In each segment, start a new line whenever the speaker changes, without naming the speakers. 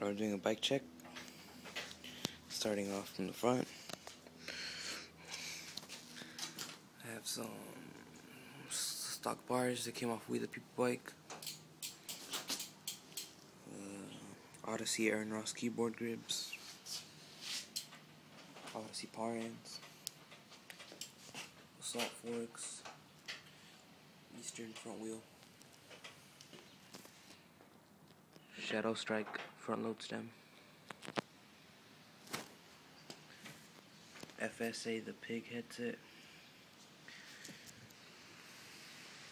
We're doing a bike check. Starting off from the front. I have some stock bars that came off WEEL bike. ODYSSEY ARON keyboard grips. ODYSSEY PARENDS. Assault forks. Eastern front wheel. Shadow Strike front load stem. FSA the pig headset.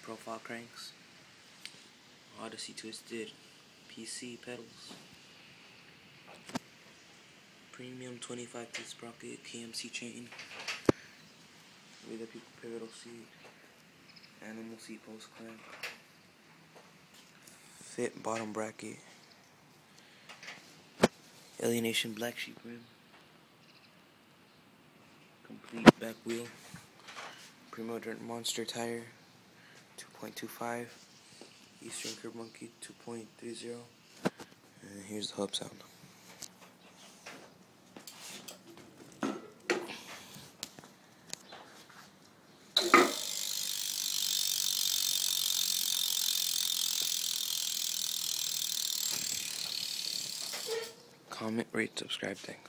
Profile cranks. ODYSSEY twisted PC pedals. Premium 25-piece sprocket KMC chain. With a pivotal seat. Animal seat post clamp. Fit bottom bracket. ALIENATION black sheep rim. Complete back wheel. PRIMO dirt monster tire 2.25. Eastern curb monkey 2.30. And here's the hub sound. Comment, rate, subscribe, thanks.